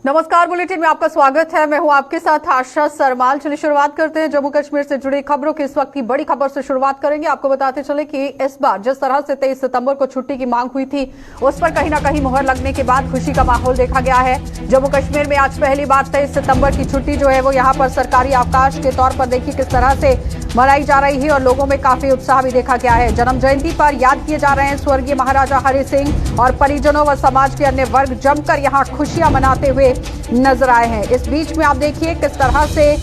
नमस्कार, बुलेटिन में आपका स्वागत है। मैं हूं आपके साथ आशा सरमाल। चलिए शुरुआत करते हैं जम्मू कश्मीर से जुड़ी खबरों की। इस वक्त की बड़ी खबर से शुरुआत करेंगे। आपको बताते चले कि इस बार जिस तरह से 23 सितंबर को छुट्टी की मांग हुई थी, उस पर कहीं ना कहीं मुहर लगने के बाद खुशी का माहौल देखा गया है। जम्मू कश्मीर में आज पहली बार 23 सितंबर की छुट्टी जो है वो यहाँ पर सरकारी अवकाश के तौर पर देखिए किस तरह से मनाई जा रही है और लोगों में काफी उत्साह भी देखा गया है। जन्म जयंती पर याद किए जा रहे हैं स्वर्गीय महाराजा हरि सिंह और परिजनों व समाज के अन्य वर्ग जमकर यहाँ खुशियां मनाते हुए नजर आए हैं। इस बीच में आप देखिए किस तरह से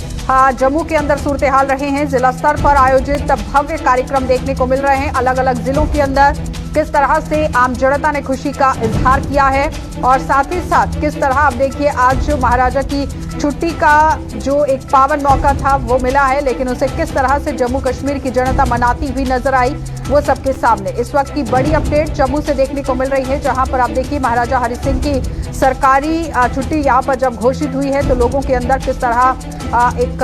जम्मू के अंदर सूरत हाल रहे हैं। जिला स्तर पर आयोजित भव्य कार्यक्रम देखने को मिल रहे हैं। अलग अलग जिलों के अंदर किस तरह से आम जनता ने खुशी का इजहार किया है और साथ ही साथ किस तरह आप देखिए आज जो महाराजा की छुट्टी का जो एक पावन मौका था वो मिला है, लेकिन उसे किस तरह से जम्मू कश्मीर की जनता मनाती हुई नजर आई वो सबके सामने। इस वक्त की बड़ी अपडेट जम्मू से देखने को मिल रही है, जहां पर आप देखिए महाराजा हरि सिंह की सरकारी छुट्टी यहां पर जब घोषित हुई है तो लोगों के अंदर किस तरह एक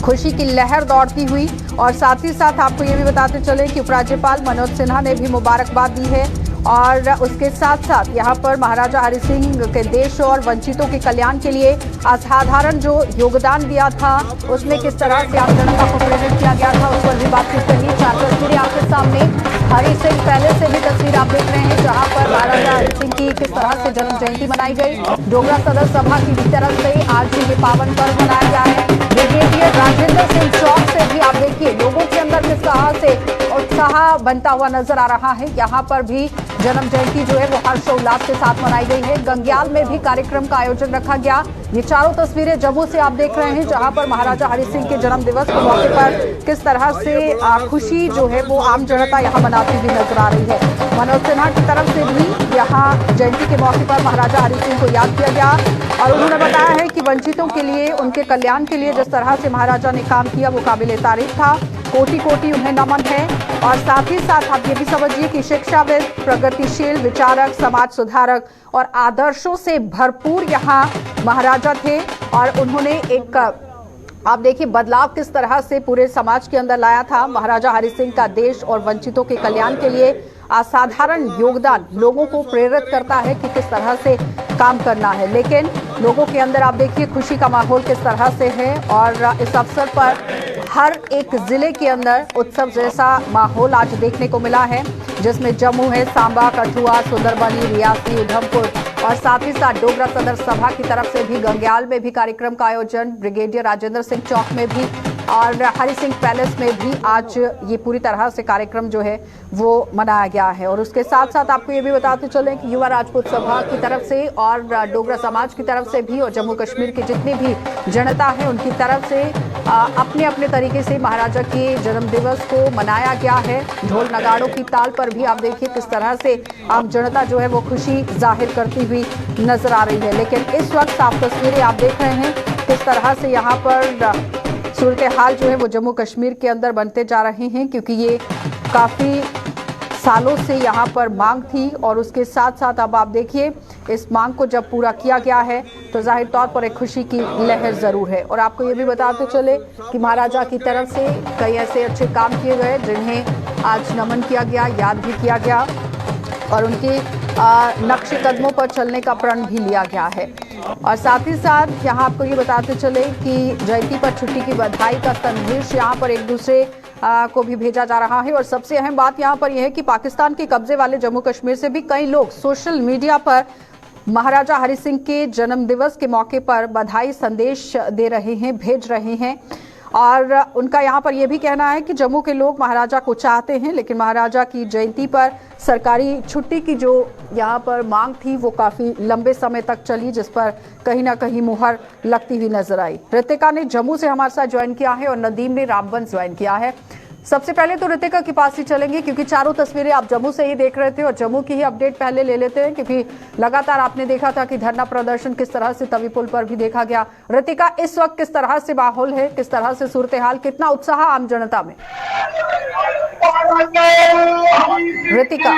खुशी की लहर दौड़ती हुई। और साथ ही साथ आपको ये भी बताते चले कि उपराज्यपाल मनोज सिन्हा ने भी मुबारकबाद दी है और उसके साथ साथ यहाँ पर महाराजा हरि सिंह के देश और वंचितों के कल्याण के लिए असाधारण जो योगदान दिया था उसमें किस तरह से आम जनता को प्रेरित किया गया था उस पर भी बातचीत करिए। चार तस्वीरें आपके सामने हरि सिंह पैलेस से भी तस्वीर आप देख रहे हैं, जहाँ पर महाराजा हरि सिंह की किस तरह से जन्म जयंती मनाई गई। डोगरा सदर सभा की तरफ से आज ये पावन पर्व मनाया गया है। ब्रिगेडियर राजेंद्र सिंह चौक से भी आप देखिए लोगों के अंदर किस तरह से उत्साह बनता हुआ नजर आ रहा है। यहाँ पर भी जन्म जयंती जो है वो हर्षोल्लास के साथ मनाई गई है। गंग्याल में भी कार्यक्रम का आयोजन रखा गया। ये चारों तस्वीरें जम्मू से आप देख रहे हैं, जहां पर महाराजा हरि सिंह के जन्म दिवस के मौके पर किस तरह से खुशी जो है वो आम जनता यहाँ मनाती हुई नजर आ रही है। मनोज सिन्हा की तरफ से भी यहाँ जयंती के मौके पर महाराजा हरि सिंह को याद किया गया और उन्होंने बताया है कि वंचितों के लिए, उनके कल्याण के लिए जिस तरह से महाराजा ने काम किया वो काबिले तारीफ था। कोटि कोटि उन्हें नमन है। और साथ ही साथ आप ये भी समझिए कि शिक्षाविद, प्रगतिशील विचारक, समाज सुधारक और आदर्शों से भरपूर यहाँ महाराजा थे और उन्होंने एक आप देखिए बदलाव किस तरह से पूरे समाज के अंदर लाया था। महाराजा हरि सिंह का देश और वंचितों के कल्याण के लिए असाधारण योगदान लोगों को प्रेरित करता है कि किस तरह से काम करना है। लेकिन लोगों के अंदर आप देखिए खुशी का माहौल किस तरह से है और इस अवसर पर हर एक जिले के अंदर उत्सव जैसा माहौल आज देखने को मिला है, जिसमें जम्मू है, सांबा, कठुआ, सुंदरबनी, रियासी, उधमपुर और साथ ही साथ डोगरा सदर सभा की तरफ से भी गंग्याल में भी कार्यक्रम का आयोजन, ब्रिगेडियर राजेंद्र सिंह चौक में भी और हरि सिंह पैलेस में भी आज ये पूरी तरह से कार्यक्रम जो है वो मनाया गया है। और उसके साथ साथ आपको ये भी बताते चलें कि युवा राजपूत सभा की तरफ से और डोगरा समाज की तरफ से भी और जम्मू कश्मीर की जितनी भी जनता है उनकी तरफ से अपने अपने तरीके से महाराजा के जन्म दिवस को मनाया गया है। ढोल नगाड़ों की ताल पर भी आप देखिए किस तरह से आम जनता जो है वो खुशी जाहिर करती हुई नजर आ रही है। लेकिन इस वक्त साफ तस्वीरें आप देख रहे हैं किस तरह से यहाँ पर सूरत हाल जो है वो जम्मू कश्मीर के अंदर बनते जा रहे हैं, क्योंकि ये काफ़ी सालों से यहाँ पर मांग थी और उसके साथ साथ अब आप देखिए इस मांग को जब पूरा किया गया है तो जाहिर तौर पर एक खुशी की लहर ज़रूर है। और आपको ये भी बताते चले कि महाराजा की तरफ से कई ऐसे अच्छे काम किए गए जिन्हें आज नमन किया गया, याद भी किया गया और उनके नक्शे कदमों पर चलने का प्रण भी लिया गया है। और साथ ही साथ यहाँ आपको ये बताते चले कि जयंती पर छुट्टी की बधाई का संदेश यहाँ पर एक दूसरे को भी भेजा जा रहा है। और सबसे अहम बात यहाँ पर यह है कि पाकिस्तान के कब्जे वाले जम्मू कश्मीर से भी कई लोग सोशल मीडिया पर महाराजा हरि सिंह के जन्म दिवस के मौके पर बधाई संदेश दे रहे हैं, भेज रहे हैं। और उनका यहाँ पर यह भी कहना है कि जम्मू के लोग महाराजा को चाहते हैं, लेकिन महाराजा की जयंती पर सरकारी छुट्टी की जो यहाँ पर मांग थी वो काफ़ी लंबे समय तक चली, जिस पर कहीं ना कहीं मुहर लगती हुई नजर आई। ऋतिका ने जम्मू से हमारे साथ ज्वाइन किया है और नदीम ने रामबन ज्वाइन किया है। सबसे पहले तो ऋतिका के पास ही चलेंगे, क्योंकि चारों तस्वीरें आप जम्मू से ही देख रहे थे और जम्मू की ही अपडेट पहले ले लेते हैं, क्योंकि लगातार आपने देखा था कि धरना प्रदर्शन किस तरह से तवी पुल पर भी देखा गया। ऋतिका, इस वक्त किस तरह से माहौल है, किस तरह से सूरत हाल, कितना उत्साह आम जनता में? ऋतिका,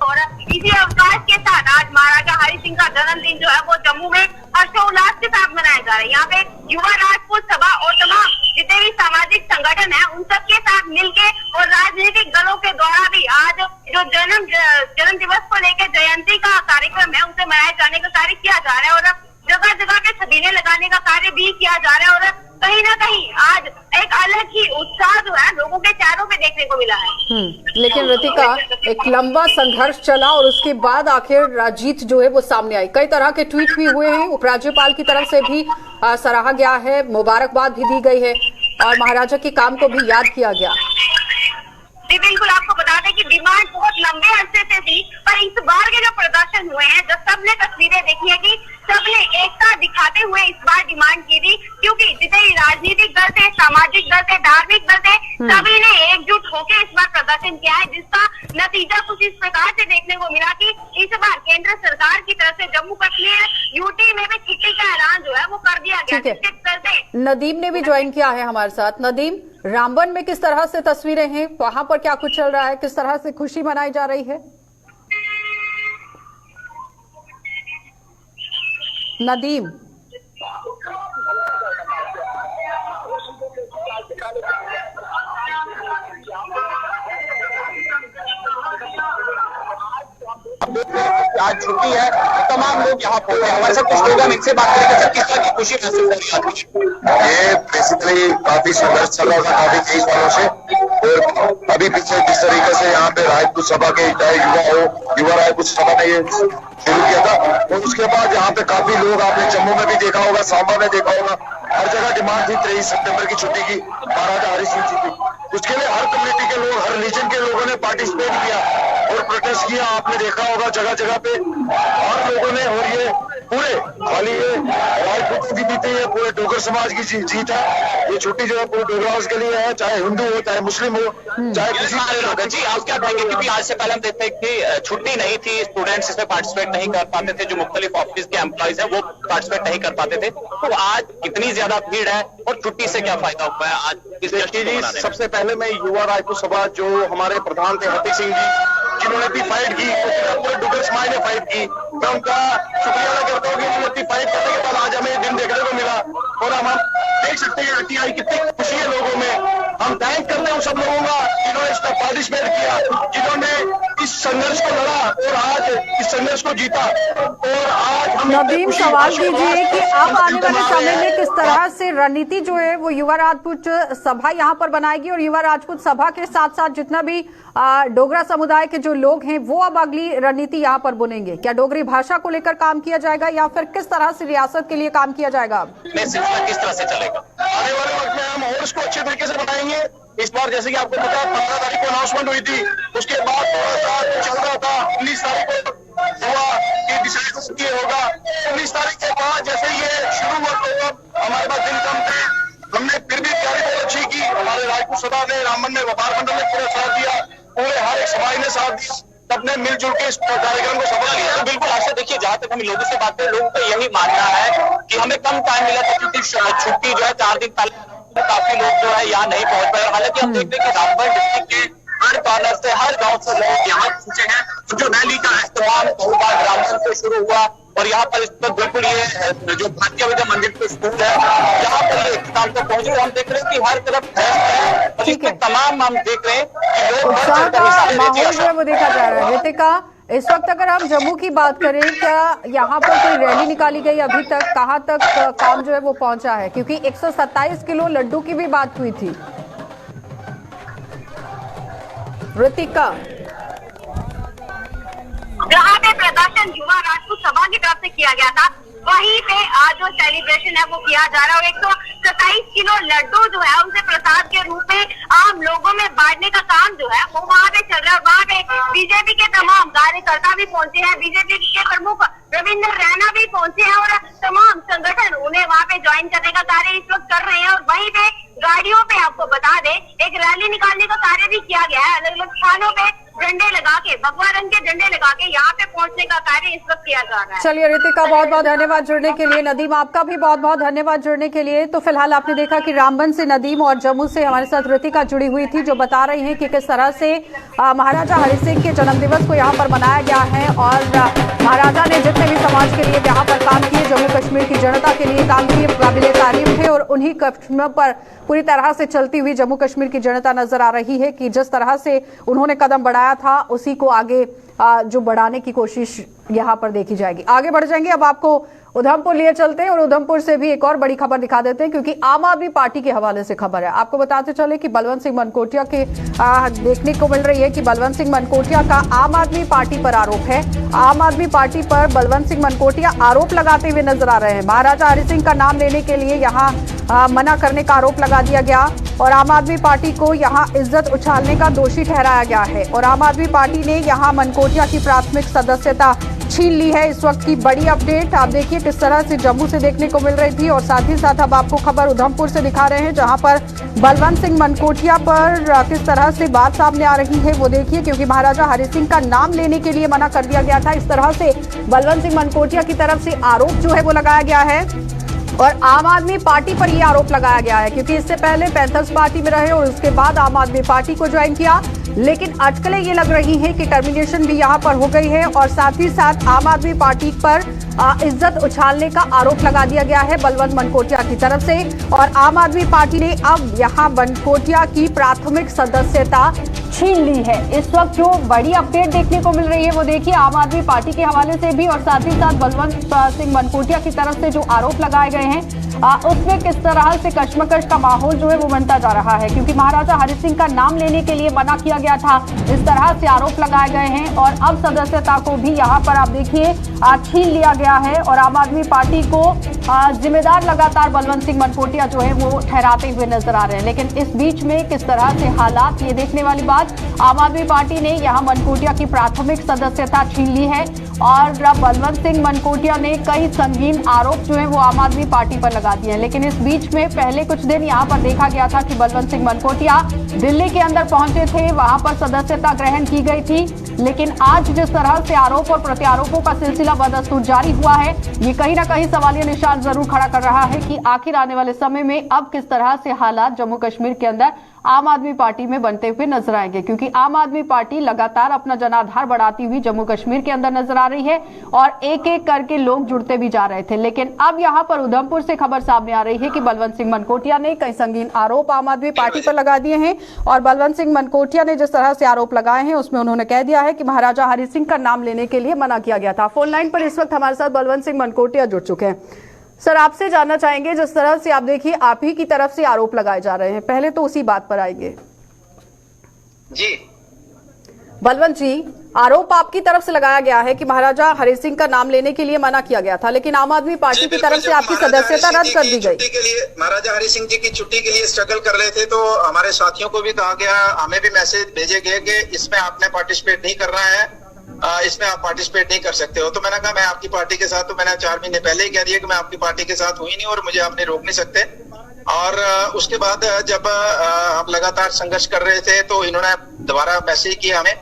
और इसी अवकाश के साथ आज महाराजा हरि सिंह का जन्मदिन जो है वो जम्मू में हर्षोल्लास के साथ मनाया जा रहा है। यहाँ पे युवा राजपूत सभा और तमाम जितने भी सामाजिक संगठन है उन सबके साथ मिलके और राजनीतिक दलों के द्वारा भी आज जो जन्म दिवस को लेकर जयंती का कार्यक्रम है उसे मनाए जाने का कार्य किया जा रहा है और जगह जगह पे छबीले लगाने का कार्य भी किया जा रहा है और कहीं ना कहीं आज एक अलग ही उत्साह जो है लोगों के चेहरों पे देखने को मिला है। लेकिन ऋतिका, एक लंबा संघर्ष चला और उसके बाद आखिर जीत जो है वो सामने आई। कई तरह के ट्वीट भी हुए हैं, उपराज्यपाल की तरफ से भी सराहा गया है, मुबारकबाद भी दी गई है और महाराजा के काम को भी याद किया गया। जी बिल्कुल, आपको बता दें कि डिमांड बहुत लंबे अरसे से थी, पर इस बार के जो प्रदर्शन हुए हैं, जब सबने तस्वीरें देखी है कि सबने एकता दिखाते हुए इस बार डिमांड की थी, क्योंकि जितने राजनीतिक दल थे, सामाजिक दल थे, धार्मिक दल थे, सभी ने एकजुट होकर इस बार प्रदर्शन किया है, जिसका नतीजा कुछ इस प्रकार से देखने को मिला कि इस बार केंद्र सरकार की तरफ से जम्मू कश्मीर यूटी में भी छुट्टी का ऐलान जो है वो कर दिया गया। जिसके चलते नदीम ने भी ज्वाइन किया है हमारे साथ। नदीम, रामबन में किस तरह से तस्वीरें हैं, वहां पर क्या कुछ चल रहा है, किस तरह से खुशी मनाई जा रही है? नदीम, आज छुट्टी है, तमाम लोग यहाँ पहुंचे। हमारे साथ कुछ लोग, हम इनसे बात करेंगे सर, किस तरह की खुशी महसूस हो रही है? ये बेसिकली काफी संघर्ष चल रहा था काफी 23 सालों से, और अभी पीछे जिस तरीके से यहाँ पे राजपूत सभा के चाहे युवा हो, युवा राजपूत सभा ने ये शुरू किया था, और उसके बाद यहाँ पे काफी लोग, आपने जम्मू में भी देखा होगा, सांबा में देखा होगा, हर जगह डिमांड थी 23 सितंबर की छुट्टी की, महाराजा हरि सिंह जी की। उसके लिए हर कम्युनिटी के लोग, हर रिलीजन के लोगों ने पार्टिसिपेट किया और प्रोटेस्ट किया। आपने देखा होगा जगह जगह पे हर लोगों ने, और ये पूरे खाली ये राजपूतों की जीती है, पूरे डोगर समाज की जीत है। ये छुट्टी जो है पूरे डोगरास के लिए है, चाहे हिंदू हो, चाहे मुस्लिम हो, चाहे किसी जी आप क्या कहेंगे? क्योंकि आज से पहले हम देखते हैं कि छुट्टी नहीं थी, स्टूडेंट्स इसमें पार्टिसिपेट नहीं कर पाते थे, जो मुख्तलिफ ऑफिस के एम्प्लॉइज है वो पार्टिसिपेट नहीं कर पाते थे। तो आज इतनी ज्यादा भीड़ है और छुट्टी से क्या फायदा हुआ है आज इस जश्न को मनाने में? सबसे पहले मैं युवा राजपूत सभा जो हमारे प्रधान थे हरि सिंह जी, जिन्होंने भी फाइट की, पूरे डुगर समाज ने फाइट की, मैं उनका शुक्रिया अदा करता हूँ कि उन्होंने इतनी फाइट करने के बाद आज हमें ये दिन देखने को मिला। और हम देख सकते हैं कि आई कितनी खुशी है लोगों में। हम थैंक करते हैं उन सब लोगों का जिन्होंने इसका पार्टिसिपेट किया, जिन्होंने इस संघर्ष को लड़ा और आज इस संघर्ष को जीता। और आज हम नदीम, सवाल कीजिए कि अब आने वाले समय में किस तरह से रणनीति जो है वो युवा राजपूत सभा यहाँ पर बनाएगी, और युवा राजपूत सभा के साथ साथ जितना भी डोगरा समुदाय के जो लोग हैं वो अब अगली रणनीति यहाँ पर बुनेंगे? क्या डोगरी भाषा को लेकर काम किया जाएगा या फिर किस तरह से रियासत के लिए काम किया जाएगा? सिलसिला किस तरह से चलेगा? आने वाले वक्त में हम और इसको अच्छे तरीके से बनाएंगे। इस बार जैसे कि आपको पता है 15 तारीख को अनाउंसमेंट हुई थी, उसके बाद थोड़ा सा चल रहा था, 19 तारीख को हुआ कि डिसाइड ये होगा। 19 तारीख के बाद जैसे ये शुरू हुआ तो हमारे पास दिन कम थे, हमने फिर भी तैयारी बहुत अच्छी की। हमारे राजपूत सभा ने, रामबन में व्यापार मंडल ने पूरा साथ दिया, पूरे हर एक समाज ने साथ दिया, सबने मिलजुल के इस कार्यक्रम को सफल किया। तो बिल्कुल आज से देखिए, जहाँ तक हम लोगों से बात करें, लोगों का यही मानना है कि हमें कम टाइम मिला था, क्योंकि छुट्टी जो है 4 दिन पहले काफी लोग जो है यहाँ नहीं पहुंच पाए। हालांकि हम देखते हैं कि रामबन डिस्ट्रिक्ट के हर कॉर्नर से, हर गांव से लोग यहाँ पहुंचे हैं। जो रैली का इस्तेमाल रामबन से शुरू हुआ और यहाँ पर इस पर बिल्कुल ये जो भारतीय विद्या मंदिर के स्कूल है, यहाँ पर ये इख्तिताम को पहुंचे। हम देख रहे हैं कि हर तरफ और इसमें तमाम हम देख रहे हैं कि लोग उत्साह का माहौल जो है वो देखा जा रहा है। ऋतिका, इस वक्त अगर हम जम्मू की बात करें, क्या यहाँ पर कोई रैली निकाली गई अभी तक? कहाँ तक काम जो है वो पहुंचा है? क्योंकि 127 किलो लड्डू की भी बात हुई थी। ऋतिका, जहाँ पे प्रदर्शन युवा राजपूत सभा की तरफ से किया गया था, वहीं पे आज जो सेलिब्रेशन है वो किया जा रहा है और 127 किलो लड्डू जो है उसे प्रसाद के रूप में आम लोगों में बांटने का काम जो है वो वहाँ पे चल रहा है। वहाँ पे बीजेपी के तमाम कार्यकर्ता भी पहुंचे हैं, बीजेपी के प्रमुख रविंद्र रैना भी पहुंचे हैं और तमाम संगठन उन्हें वहाँ पे ज्वाइन करने का कार्य इस वक्त कर रहे हैं। और वहीं पे गाड़ियों पे आपको बता दें, एक रैली निकालने का कार्य भी किया गया है। अलग अलग स्थानों पे झंडे लगा के, भगवा रंग के झंडे लगा के यहाँ पे पहुंचने का कार्य इस वक्त किया जा रहा है। चलिए ऋतिका, बहुत बहुत धन्यवाद जुड़ने के लिए। नदीम, आपका भी बहुत बहुत धन्यवाद जुड़ने के लिए। तो फिलहाल आपने देखा कि रामबन से नदीम और जम्मू से हमारे साथ ऋतिका जुड़ी हुई थी, जो बता रही हैं कि किस तरह से महाराजा हरि सिंह के जन्मदिवस को यहाँ पर मनाया गया है और महाराजा ने जितने भी समाज के लिए यहाँ पर काम किए, जम्मू कश्मीर की जनता के लिए काम किए, काबिले तारीफ थे। और उन्हीं कदमों पर पूरी तरह से चलती हुई जम्मू कश्मीर की जनता नजर आ रही है कि जिस तरह से उन्होंने कदम बढ़ाया था उसी को आगे जो बढ़ाने की कोशिश यहाँ पर देखी जाएगी। आगे बढ़ जाएंगे, अब आपको उधमपुर लिए चलते हैं और उधमपुर से भी एक और बड़ी खबर दिखा देते हैं, क्योंकि आम आदमी पार्टी के हवाले से खबर है। आपको बताते चले कि बलवंत सिंह मनकोटिया के देखने को मिल रही है कि बलवंत सिंह मनकोटिया का आम आदमी पार्टी पर आरोप है। आम आदमी पार्टी पर बलवंत सिंह मनकोटिया आरोप लगाते हुए नजर आ रहे हैं। महाराजा हरि सिंह का नाम लेने के लिए यहाँ मना करने का आरोप लगा दिया गया और आम आदमी पार्टी को यहाँ इज्जत उछालने का दोषी ठहराया गया है और आम आदमी पार्टी ने यहाँ मनकोटिया की प्राथमिक सदस्यता छीन ली है। इस वक्त की बड़ी अपडेट आप देखिए किस तरह से जम्मू से देखने को मिल रही थी और साथ ही साथ अब आपको खबर उधमपुर से दिखा रहे हैं, जहां पर बलवंत सिंह मनकोटिया पर किस तरह से बात सामने आ रही है वो देखिए, क्योंकि महाराजा हरि सिंह का नाम लेने के लिए मना कर दिया गया था। इस तरह से बलवंत सिंह मनकोटिया की तरफ से आरोप जो है वो लगाया गया है और आम आदमी पार्टी पर यह आरोप लगाया गया है, क्योंकि इससे पहले पैंथर्स पार्टी में रहे और उसके बाद आम आदमी पार्टी को ज्वाइन किया। लेकिन अटकलें ये लग रही हैं कि टर्मिनेशन भी यहां पर हो गई है और साथ ही साथ आम आदमी पार्टी पर इज्जत उछालने का आरोप लगा दिया गया है बलवंत मनकोटिया की तरफ से और आम आदमी पार्टी ने अब यहां मनकोटिया की प्राथमिक सदस्यता छीन ली है। इस वक्त जो बड़ी अपडेट देखने को मिल रही है वो देखिए आम आदमी पार्टी के हवाले से भी और साथ ही साथ बलवंत सिंह मनकोटिया की तरफ से जो आरोप लगाए गए हैं उसमें किस तरह से कश्मकश का माहौल जो है वो बनता जा रहा है, क्योंकि महाराजा हरि सिंह का नाम लेने के लिए मना किया गया था। इस तरह से आरोप लगाए गए हैं और अब सदस्यता को भी यहाँ पर आप देखिए छीन लिया गया है और आम आदमी पार्टी को जिम्मेदार लगातार बलवंत सिंह मनकोटिया जो है वो ठहराते हुए नजर आ रहे हैं। लेकिन इस बीच में किस तरह से हालात, ये देखने वाली बात, आम आदमी पार्टी ने यहाँ मनकोटिया की प्राथमिक सदस्यता छीन ली है और बलवंत सिंह मनकोटिया ने कई संगीन आरोप जो है वो आम आदमी पार्टी पर लगा दिए हैं। लेकिन इस बीच में पहले कुछ दिन यहाँ पर देखा गया था कि बलवंत सिंह मनकोटिया दिल्ली के अंदर पहुंचे थे, वहां पर सदस्यता ग्रहण की गई थी। लेकिन आज जिस तरह से आरोप और प्रत्यारोपों का सिलसिला बदस्तूर जारी हुआ है, ये कहीं ना कहीं सवालिया निशान जरूर खड़ा कर रहा है कि आखिर आने वाले समय में अब किस तरह से हालात जम्मू कश्मीर के अंदर आम आदमी पार्टी में बनते हुए नजर आएंगे, क्योंकि आम आदमी पार्टी लगातार अपना जनाधार बढ़ाती हुई जम्मू कश्मीर के अंदर नजर आ रही है और एक एक करके लोग जुड़ते भी जा रहे थे। लेकिन अब यहां पर उधमपुर से खबर सामने आ रही है कि बलवंत सिंह मनकोटिया ने कई संगीन आरोप आम आदमी पार्टी पर लगा दिए हैं और बलवंत सिंह मनकोटिया ने जिस तरह से आरोप लगाए हैं उसमें उन्होंने कह दिया है कि महाराजा हरि सिंह का नाम लेने के लिए मना किया गया था। फोन लाइन पर इस वक्त हमारे साथ बलवंत सिंह मनकोटिया जुड़ चुके हैं। सर, आपसे जानना चाहेंगे, जिस तरह से आप देखिए आप ही की तरफ से आरोप लगाए जा रहे हैं, पहले तो उसी बात पर आएंगे। जी बलवंत जी, आरोप आपकी तरफ से लगाया गया है कि महाराजा हरि सिंह का नाम लेने के लिए मना किया गया था, लेकिन आम आदमी पार्टी की तरफ से आपकी सदस्यता रद्द कर दी गई। के लिए महाराजा हरि सिंह जी की छुट्टी के लिए स्ट्रगल कर रहे थे, तो हमारे साथियों को भी कहा गया, हमें भी मैसेज भेजे गए कि इसमें आपने पार्टिसिपेट नहीं करना है, इसमें आप पार्टिसिपेट नहीं कर सकते हो। तो मैंने कहा मैं आपकी पार्टी के साथ, तो मैंने 4 महीने पहले ही कह दिया कि मैं आपकी पार्टी के साथ हुई नहीं और मुझे आपने रोक नहीं सकते। और उसके बाद जब हम लगातार संघर्ष कर रहे थे तो इन्होंने दोबारा मैसेज किया हमें।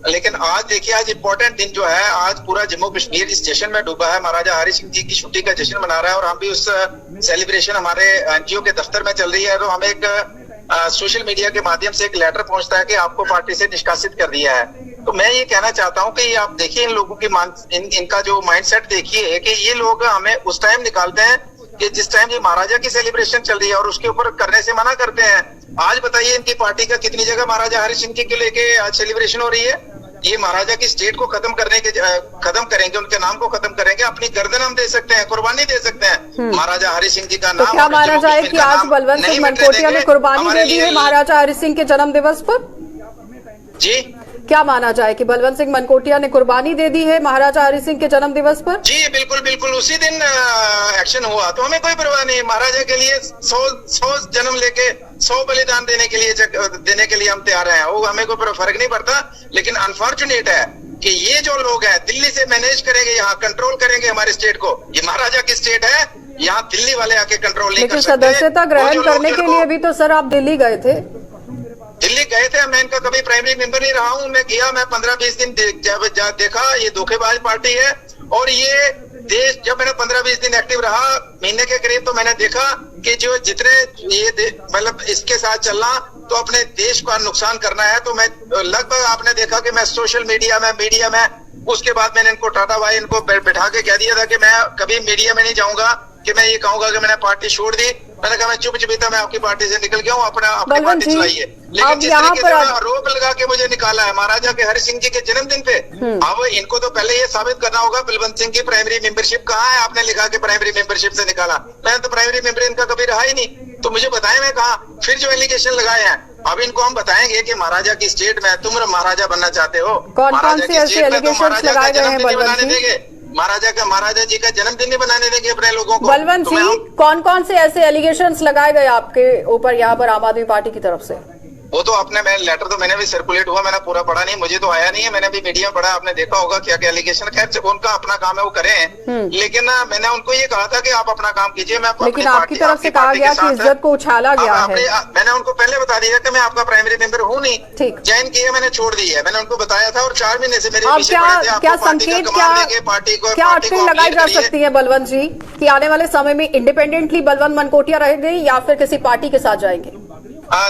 लेकिन आज देखिए, आज इम्पोर्टेंट दिन जो है, आज पूरा जम्मू कश्मीर इस जश्न में डूबा है, महाराजा हरि सिंह जी की छुट्टी का जश्न मना रहा है और हम भी उस सेलिब्रेशन हमारे एनजीओ के दफ्तर में चल रही है। तो हमें एक सोशल मीडिया के माध्यम से एक लेटर पहुंचता है कि आपको पार्टी से निष्कासित कर दिया है। तो मैं ये कहना चाहता हूं कि आप देखिए इन लोगों की इनका जो माइंडसेट देखिए कि ये लोग हमें उस टाइम निकालते हैं कि जिस टाइम ये महाराजा की सेलिब्रेशन चल रही है और उसके ऊपर करने से मना करते हैं। आज बताइए इनकी पार्टी का कितनी जगह महाराजा हरि सिंह के लेके आज सेलिब्रेशन हो रही है। ये महाराजा की स्टेट को खत्म करेंगे, उनके नाम को खत्म करेंगे, अपनी गर्दन हम दे सकते हैं, कुर्बानी दे सकते हैं। महाराजा हरि सिंह जी का नाम, तो क्या माना जाए कि आज बलवंत सिंह मनकोटिया ने कुर्बानी दे दी है महाराजा हरि सिंह के जन्म दिवस पर? जी, क्या माना जाए कि बलवंत सिंह मनकोटिया ने कुर्बानी दे दी है महाराजा हरि सिंह के जन्म दिवस पर? जी बिल्कुल बिल्कुल, उसी दिन एक्शन हुआ, तो हमें कोई परवाह नहीं। महाराजा के लिए 100 जन्म लेके 100 बलिदान देने के लिए हम तैयार हैं, वो हमें कोई फर्क नहीं पड़ता। लेकिन अनफॉर्चुनेट है कि ये जो लोग हैं दिल्ली से मैनेज करेंगे, यहाँ कंट्रोल करेंगे हमारे स्टेट को। ये महाराजा की स्टेट है, यहाँ दिल्ली वाले आके कंट्रोल नहीं कर सकते। सदस्यता ग्रहण करने के लिए भी तो सर आप दिल्ली गए थे। दिल्ली गए थे, मैं इनका कभी प्राइमरी मेंबर नहीं रहा हूं। मैं गया, मैं 15-20 दिन देखा, ये धोखेबाज पार्टी है। और ये देश, जब मैंने 15-20 दिन एक्टिव रहा, महीने के करीब, तो मैंने देखा कि जो जितने ये मतलब इसके साथ चलना तो अपने देश का नुकसान करना है। तो मैं लगभग आपने देखा कि मैं सोशल मीडिया में उसके बाद मैंने इनको टाटा भाई इनको बैठा के कह दिया था कि मैं कभी मीडिया में नहीं जाऊंगा, कि मैं ये कहूंगा कि मैंने पार्टी छोड़ दी। मैंने कहा मैं चुप चुपीता मैं आपकी पार्टी से निकल गया हूँ, अपनी बलवंत पार्टी जी, चलाइए। अब लेकिन जिस यहाँ तरीके पर से आरोप लगा के मुझे निकाला है महाराजा के हरि सिंह जी के जन्मदिन पे, अब इनको तो पहले ये साबित करना होगा बलवंत सिंह की प्राइमरी मेंबरशिप कहाँ है। आपने लिखा कि प्राइमरी मेंबरशिप से निकाला, मैंने तो प्राइमरी मेंबर इनका कभी रहा ही नहीं, तो मुझे बताएं मैं कहा। फिर जो एलिगेशन लगाए हैं अब इनको हम बताएंगे कि महाराजा की स्टेट में तुम महाराजा बनना चाहते हो, कौन से ऐसे एलिगेशंस लगाए गए हैं बलवंत जी? महाराजा जी का जन्मदिन नहीं बनाने देंगे अपने लोगों को। बलवंत जी, कौन कौन से ऐसे एलिगेशंस लगाए गए आपके ऊपर यहाँ पर आम आदमी पार्टी की तरफ से? वो तो आपने लेटर तो मैंने भी सर्कुलेट हुआ, मैंने पूरा पढ़ा नहीं, मुझे तो आया नहीं है, मैंने भी मीडिया में पढ़ा, आपने देखा होगा क्या क्या एलिगेशन। खैर उनका अपना काम है वो करें, लेकिन मैंने उनको ये कहा था कि आप अपना काम कीजिए। मैं लेकिन आपकी तरफ से कहा गया कि इज्जत को उछाला गया है। मैंने उनको पहले बता दिया कि मैं आपका प्राइमरी मेंबर हूँ नहीं, ज्वाइन किया मैंने, छोड़ दी है, मैंने उनको बताया था। और 4 महीने से मेरे पीछे पड़े थे, क्या संकेत क्या अटकलें लगाई जा सकती है बलवंत जी कि आने वाले समय में इंडिपेंडेंटली बलवंत मनकोटिया रहेंगे या फिर किसी पार्टी के साथ जाएंगे?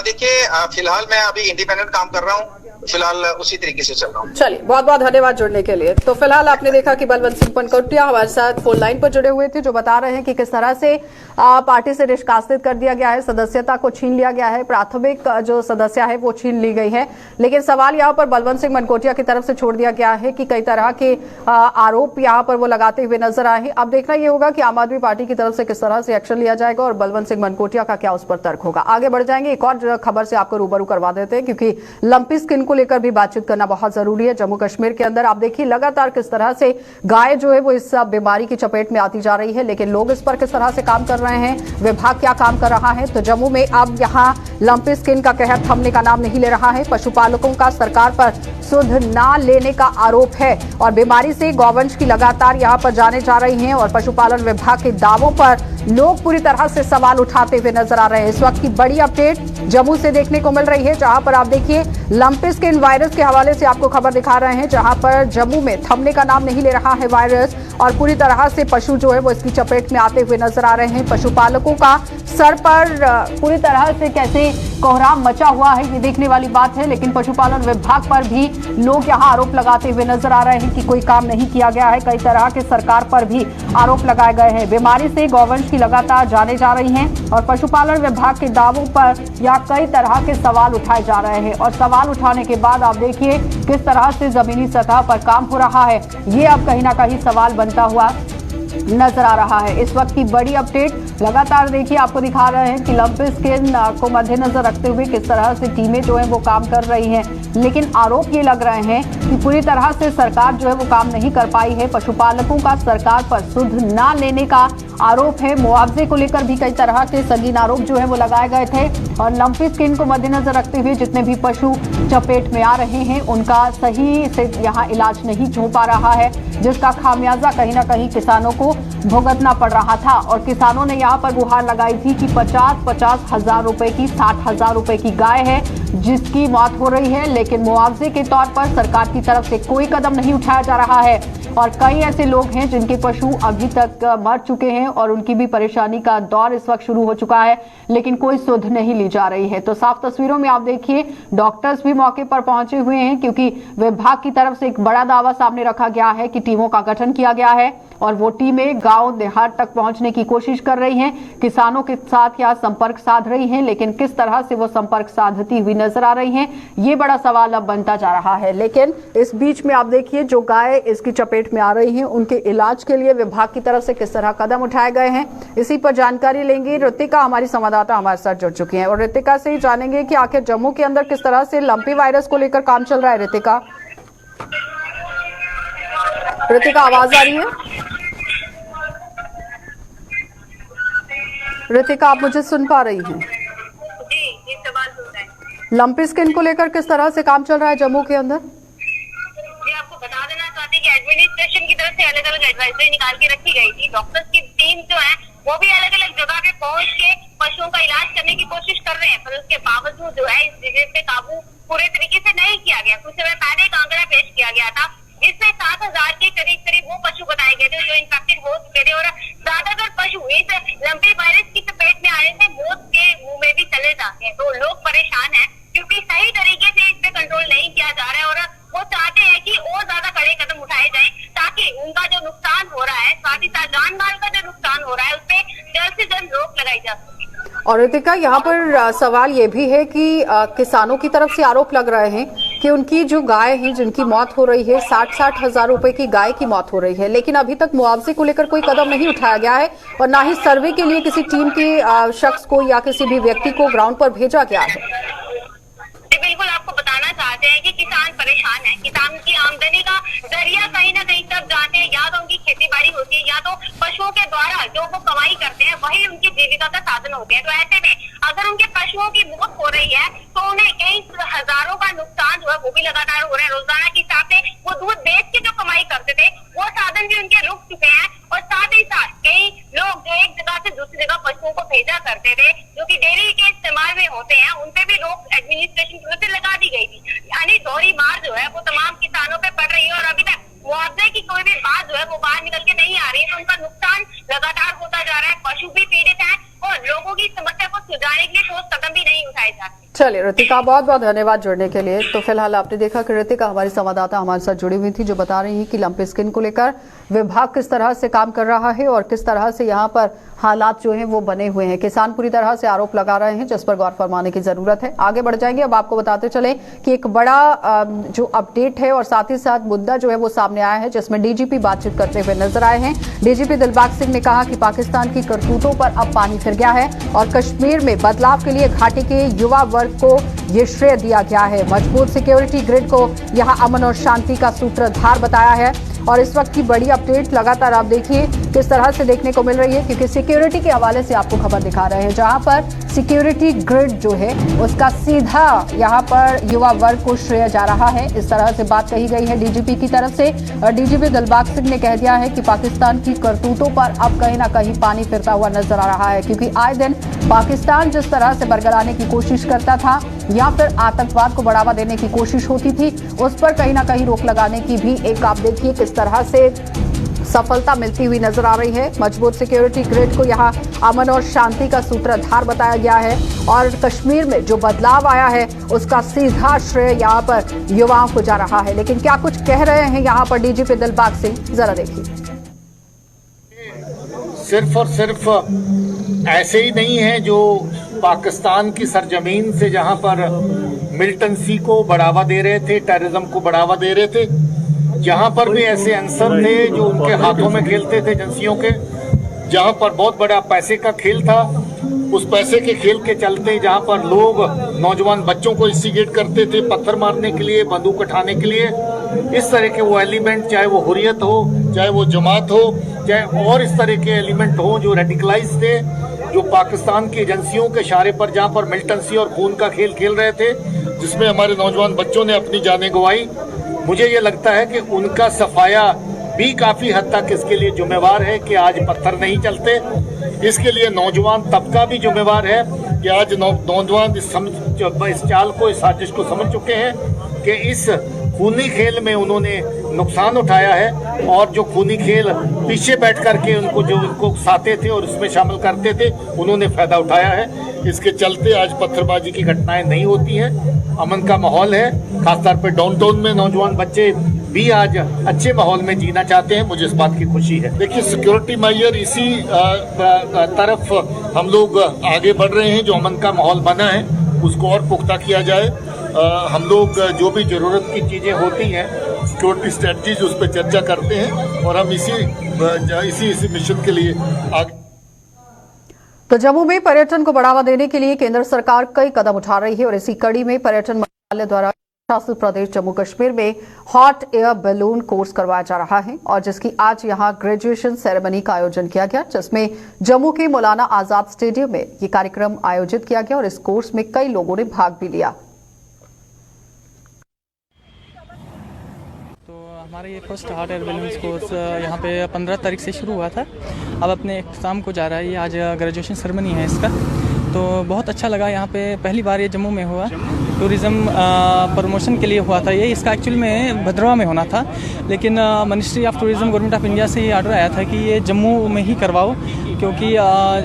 देखिए फिलहाल मैं अभी इंडिपेंडेंट काम कर रहा हूँ, फिलहाल उसी तरीके से चल रहा हूँ। चलिए, बहुत बहुत धन्यवाद जुड़ने के लिए। तो फिलहाल आपने देखा कि बलवंत सिंह मनकोटिया हमारे साथ फोन लाइन पर जुड़े हुए थे, जो बता रहे हैं कि किस तरह से पार्टी से निष्कासित कर दिया गया है, सदस्यता को छीन लिया गया है, प्राथमिक जो सदस्य है वो छीन ली गई है। लेकिन सवाल यहाँ पर बलवंत सिंह मनकोटिया की तरफ से छोड़ दिया गया है कि कई तरह के आरोप यहाँ पर वो लगाते हुए नजर आए हैं। अब देखना ये होगा कि आम आदमी पार्टी की तरफ से किस तरह से एक्शन लिया जाएगा और बलवंत सिंह मनकोटिया का क्या उस पर तर्क होगा। आगे बढ़ जाएंगे, एक और खबर से आपको रूबरू करवा देते हैं, क्योंकि लंपी स्किन को लेकर भी बातचीत करना बहुत जरूरी है। जम्मू कश्मीर के अंदर आप देखिए लगातार किस तरह से गाय जो है वो इस बीमारी की चपेट में आती जा रही है, लेकिन लोग इस पर किस तरह से काम कर रहे हैं, विभाग क्या काम कर रहा है। तो जम्मू में अब यहाँ लंपी स्किन का कहर थमने का नाम नहीं ले रहा है। पशुपालकों का सरकार पर सुध ना लेने का आरोप है और बीमारी से गौवंश की लगातार यहाँ पर जाने जा रही हैं और पशुपालन विभाग के दावों पर लोग पूरी तरह से सवाल उठाते हुए नजर आ रहे हैं। इस वक्त की बड़ी अपडेट जम्मू से देखने को मिल रही है, जहां पर आप देखिए लंपी स्किन वायरस के हवाले से आपको खबर दिखा रहे हैं, जहां पर जम्मू में थमने का नाम नहीं ले रहा है वायरस और पूरी तरह से पशु जो है वो इसकी चपेट में आते हुए नजर आ रहे हैं। पशुपालकों का सर पर पूरी तरह से कैसे कोहराम मचा हुआ है ये देखने वाली बात है, लेकिन पशुपालन विभाग पर भी लोग यहाँ आरोप लगाते हुए नजर आ रहे हैं कि कोई काम नहीं किया गया है। कई तरह के सरकार पर भी आरोप लगाए गए हैं। बीमारी से गौवंश की लगातार जाने जा रही हैं और पशुपालन विभाग के दावों पर या कई तरह के सवाल उठाए जा रहे हैं और सवाल उठाने के बाद आप देखिए किस तरह से जमीनी सतह पर काम हो रहा है, ये अब कहीं ना कहीं सवाल बनता हुआ नजर आ रहा है। इस वक्त की बड़ी अपडेट लगातार देखिए आपको दिखा रहे हैं कि लंपी स्किन को मद्देनजर रखते हुए किस तरह से टीमें जो है वो काम कर रही हैं, लेकिन आरोप ये लग रहे हैं कि पूरी तरह से सरकार जो है वो काम नहीं कर पाई है। पशुपालकों का सरकार पर सुध ना लेने का आरोप है। मुआवजे को लेकर भी कई तरह के संगीन आरोप जो है वो लगाए गए थे और लंपी स्किन को मद्देनजर रखते हुए जितने भी पशु चपेट में आ रहे हैं उनका सही से यहाँ इलाज नहीं हो पा रहा है, जिसका खामियाजा कहीं ना कहीं किसानों को भुगतना पड़ रहा था। और किसानों ने यहाँ पर गुहार लगाई थी कि 50-50 हजार रुपए की 60 हजार रुपए की गाय है जिसकी मौत हो रही है, लेकिन मुआवजे के तौर पर सरकार की तरफ से कोई कदम नहीं उठाया जा रहा है। और कई ऐसे लोग हैं जिनके पशु अभी तक मर चुके हैं और उनकी भी परेशानी का दौर इस वक्त शुरू हो चुका है, लेकिन कोई सुध नहीं ली जा रही है। तो साफ तस्वीरों में आप देखिए डॉक्टर्स भी मौके पर पहुंचे हुए हैं, क्योंकि विभाग की तरफ से एक बड़ा दावा सामने रखा गया है कि टीमों का गठन किया गया है और वो टीमें गांव देहात तक पहुंचने की कोशिश कर रही हैं, किसानों के साथ यहाँ संपर्क साध रही हैं, लेकिन किस तरह से वो संपर्क साधती हुई नजर आ रही हैं, ये बड़ा सवाल अब बनता जा रहा है। लेकिन इस बीच में आप देखिए जो गाय इसकी चपेट में आ रही हैं उनके इलाज के लिए विभाग की तरफ से किस तरह कदम उठाए गए हैं, इसी पर जानकारी लेंगे। ऋतिका हमारी संवाददाता हमारे साथ जुड़ चुकी हैं और ऋतिका से ही जानेंगे कि आखिर जम्मू के अंदर किस तरह से लंपी वायरस को लेकर काम चल रहा है। ऋतिका आवाज आ रही है? ऋतिका आप मुझे सुन पा रही हैं? जी सवाल सुन रहे हैं। लंपी स्किन को लेकर किस तरह से काम चल रहा है जम्मू के अंदर? जी आपको बता देना चाहते हैं कि एडमिनिस्ट्रेशन की तरफ से अलग अलग एडवाइजरी निकाल के रखी गई थी। डॉक्टर्स की टीम जो है वो भी अलग अलग जगह पे पहुंच के पशुओं का इलाज करने की कोशिश कर रहे हैं, पर उसके बावजूद जो है इस डिजीज पे काबू पूरे तरीके से नहीं किया गया। कुछ समय पहले एक आंकड़ा पेश किया गया था, इसमें 7,000 के करीब वो पशु बताए गए थे जो इन्फेक्टेड हो चुके थे और ज्यादातर पशु इस लंपी वायरस की चपेट में आने से मौत के मुंह में भी चले जाते हैं। तो लोग परेशान हैं क्योंकि सही तरीके से इस पे कंट्रोल नहीं किया जा रहा है और वो वो चाहते हैं कि और ज्यादा कड़े कदम उठाए जाएं ताकि उनका जो नुकसान हो रहा है, साथ ही साथ जान माल का जो नुकसान हो रहा है, उस पर जल्द से जल्द रोक लगाई जा सके। और रितिका, यहाँ पर सवाल ये भी है कि किसानों की तरफ से आरोप लग रहे हैं कि उनकी जो गाय है जिनकी मौत हो रही है, 60-60 हजार रुपए की गाय की मौत हो रही है, लेकिन अभी तक मुआवजे को लेकर कोई कदम नहीं उठाया गया है और ना ही सर्वे के लिए किसी टीम के शख्स को या किसी भी व्यक्ति को ग्राउंड पर भेजा गया है। बिल्कुल आपको बताना चाहते हैं कि किसान परेशान है। किसान की आमदनी का जरिया कहीं ना कहीं सब जानते हैं, या तो उनकी खेती बाड़ी होती है या तो पशुओं के द्वारा जो वो कमाई करते हैं वही उनकी जीविका का साधन होते हैं। तो ऐसे में अगर उनके पशुओं की मौत हो रही है तो उन्हें कई हजारों का नुकसान जो है वो भी लगातार हो रहा है। रोजाना के हिसाब से वो दूध बेच के जो कमाई करते थे वो साधन भी उनके रुक चुके हैं और साथ ही साथ कई लोग जो एक जगह से दूसरी जगह पशुओं को भेजा करते थे जो कि डेयरी के इस्तेमाल में होते हैं, उनपे भी रोक एडमिनिस्ट्रेशन की ओर से लगा दी गई थी। यानी दोहरी मार जो है वो तमाम किसानों पे पड़ रही है और अभी तक मुआवजे की कोई भी बात जो है वो बाहर निकल के नहीं आ रही है। तो उनका नुकसान लगातार होता जा रहा है, पशु भी पीड़ित हैं और लोगों की समस्या को सुलझाने के लिए ठोस कदम भी नहीं उठाए जाते। चलिए रितिका, बहुत बहुत धन्यवाद जुड़ने के लिए। तो फिलहाल आपने देखा कि रितिका हमारी संवाददाता हमारे साथ जुड़ी हुई थी, जो बता रही है कि लंपी स्किन को लेकर विभाग किस तरह से काम कर रहा है और किस तरह से यहाँ पर हालात जो हैं वो बने हुए हैं। किसान पूरी तरह से आरोप लगा रहे हैं जिस पर गौर फरमाने की जरूरत है। आगे बढ़ जाएंगे। अब आपको बताते चले कि एक बड़ा जो अपडेट है और साथ ही साथ मुद्दा जो है वो सामने आया है, जिसमें डीजीपी बातचीत करते हुए नजर आए हैं। डीजीपी दिलबाग सिंह ने कहा कि पाकिस्तान की करतूतों पर अब पानी फिर गया है और कश्मीर में बदलाव के लिए घाटी के युवा वर्ग को ये श्रेय दिया गया है। मजबूत सिक्योरिटी ग्रिड को यहां अमन और शांति का सूत्रधार बताया है और इस वक्त की बड़ी अपडेट लगातार आप देखिए किस तरह से देखने को मिल रही है, क्योंकि सिक्योरिटी के हवाले से आपको खबर दिखा रहे हैं, जहां पर सिक्योरिटी ग्रिड जो है उसका सीधा यहां पर युवा वर्ग को श्रेय जा रहा है। इस तरह से बात कही गई है डीजीपी की तरफ से और डीजीपी दिलबाग सिंह ने कह दिया है कि पाकिस्तान की करतूतों पर अब कहीं ना कहीं पानी फिरता हुआ नजर आ रहा है, क्योंकि आए दिन पाकिस्तान जिस तरह से बरगलाने की कोशिश करता था या फिर आतंकवाद को बढ़ावा देने की कोशिश होती थी, उस पर कहीं ना कहीं रोक लगाने की भी एक आप देखिए किस तरह से सफलता मिलती हुई नजर आ रही है। मजबूत सिक्योरिटी ग्रिड को यहाँ अमन और शांति का सूत्रधार बताया गया है और कश्मीर में जो बदलाव आया है उसका सीधा श्रेय यहाँ पर युवाओं को जा रहा है। लेकिन क्या कुछ कह रहे हैं यहाँ पर डीजीपी दिलबाग सिंह, जरा देखिए। सिर्फ और सिर्फ ऐसे ही नहीं है जो पाकिस्तान की सरजमीन से जहां पर मिलिटेंसी को बढ़ावा दे रहे थे, टेररिज्म को बढ़ावा दे रहे थे, जहां पर भी ऐसे अनसर थे जो उनके हाथों में खेलते थे एजेंसियों के, जहां पर बहुत बड़ा पैसे का खेल था। उस पैसे के खेल के चलते जहां पर लोग नौजवान बच्चों को इंस्टिगेट करते थे पत्थर मारने के लिए, बंदूक उठाने के लिए, इस तरह के वो एलिमेंट, चाहे वो हुर्रियत हो, चाहे वो जमात हो, चाहे और इस तरह के एलिमेंट हो जो रेडिकलाइज थे, जो पाकिस्तान की एजेंसियों के इशारे पर जहां पर मिलिटेंसी और खून का खेल खेल रहे थे, जिसमें हमारे नौजवान बच्चों ने अपनी जानें गंवाई। मुझे ये लगता है कि उनका सफाया भी काफी हद तक इसके लिए जिम्मेवार है कि आज पत्थर नहीं चलते। इसके लिए नौजवान तबका भी जिम्मेवार है कि आज नौजवान इस चाल को, इस साजिश को समझ चुके हैं कि इस खूनी खेल में उन्होंने नुकसान उठाया है और जो खूनी खेल पीछे बैठ करके उनको साथे थे और उसमें शामिल करते थे, उन्होंने फायदा उठाया है। इसके चलते आज पत्थरबाजी की घटनाएं नहीं होती हैं, अमन का माहौल है। खासतौर पे डाउनटाउन में नौजवान बच्चे भी आज अच्छे माहौल में जीना चाहते हैं, मुझे इस बात की खुशी है। देखिए, सिक्योरिटी मेजर इसी तरफ हम लोग आगे बढ़ रहे हैं। जो अमन का माहौल बना है उसको और पुख्ता किया जाए। हम लोग जो भी जरूरत की चीजें होती हैं, सिक्योरिटी स्ट्रेटजीज, उस पर चर्चा करते हैं और हम इसी मिशन के लिए आगे। तो जम्मू में पर्यटन को बढ़ावा देने के लिए केंद्र सरकार कई कदम उठा रही है और इसी कड़ी में पर्यटन मंत्रालय द्वारा शासित प्रदेश जम्मू कश्मीर में हॉट एयर बैलून कोर्स करवाया जा रहा है और जिसकी आज यहां ग्रेजुएशन सेरेमनी का आयोजन किया गया, जिसमें जम्मू के मौलाना आजाद स्टेडियम में ये कार्यक्रम आयोजित किया गया और इस कोर्स में कई लोगों ने भाग भी लिया। हमारा ये first hot air balloons course यहाँ पे 15 तारीख से शुरू हुआ था, अब अपने एग्ज़ाम को जा रहा है। ये आज ग्रेजुएशन सेरेमनी है इसका। तो बहुत अच्छा लगा। यहाँ पे पहली बार ये जम्मू में हुआ, टूरिज़्म प्रमोशन के लिए हुआ था ये। इसका एक्चुअल में भद्रवा में होना था, लेकिन ministry of tourism government of India से ये ऑर्डर आया था कि ये जम्मू में ही करवाओ, क्योंकि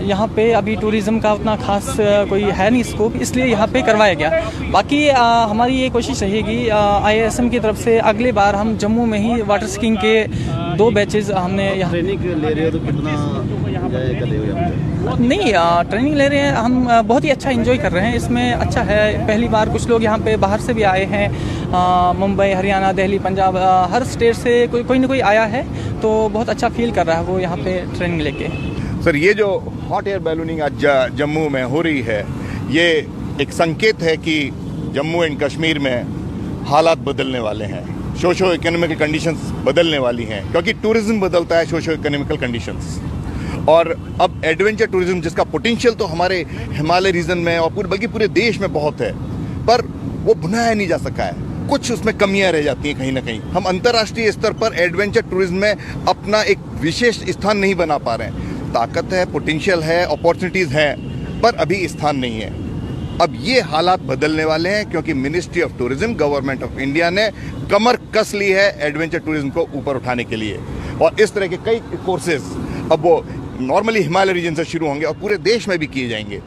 यहाँ पे अभी टूरिज़्म का उतना खास कोई है नहीं स्कोप, इसलिए यहाँ पे करवाया गया। बाकी हमारी ये कोशिश रहेगी IASM की तरफ से अगले बार हम जम्मू में ही वाटर स्कीइंग के 2 बैचेज हमने यहाँ ट्रेनिंग ले रहे हो तो कितना एंजॉय कर रहे हो यहाँ पे? नहीं, ट्रेनिंग ले रहे हैं हम, बहुत ही अच्छा एंजॉय कर रहे हैं इसमें। अच्छा है, पहली बार कुछ लोग यहाँ पे बाहर से भी आए हैं, मुंबई, हरियाणा, दिल्ली, पंजाब, हर स्टेट से कोई ना कोई आया है, तो बहुत अच्छा फील कर रहा है वो यहाँ पे ट्रेनिंग लेके। सर, ये जो हॉट एयर बैलूनिंग आज जम्मू में हो रही है, ये एक संकेत है कि जम्मू एंड कश्मीर में हालात बदलने वाले हैं, सोशो इकोनॉमिकल कंडीशंस बदलने वाली हैं, क्योंकि टूरिज्म बदलता है सोशो इकोनॉमिकल कंडीशंस। और अब एडवेंचर टूरिज्म, जिसका पोटेंशियल तो हमारे हिमालय रीजन में और बल्कि पूरे देश में बहुत है, पर वो बुनाया नहीं जा सका है। कुछ उसमें कमियां रह जाती हैं कहीं ना कहीं। हम अंतर्राष्ट्रीय स्तर पर एडवेंचर टूरिज्म में अपना एक विशेष स्थान नहीं बना पा रहे हैं। ताकत है, पोटेंशियल है, अपॉर्चुनिटीज़ हैं, पर अभी स्थान नहीं है। अब ये हालात बदलने वाले हैं, क्योंकि ministry of tourism government of India ने कमर कस ली है एडवेंचर टूरिज्म को ऊपर उठाने के लिए। और इस तरह के कई कोर्सेज अब वो नॉर्मली हिमालय रीजन से शुरू होंगे और पूरे देश में भी किए जाएंगे।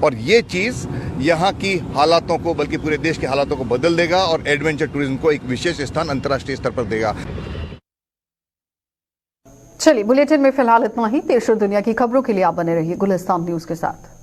और ये चीज़ यहाँ की हालातों को, बल्कि पूरे देश के हालातों को बदल देगा और एडवेंचर टूरिज्म को एक विशेष स्थान अंतर्राष्ट्रीय स्तर पर देगा। चलिए, बुलेटिन में फिलहाल इतना ही। देश और दुनिया की खबरों के लिए आप बने रहिए गुलिस्तान न्यूज के साथ।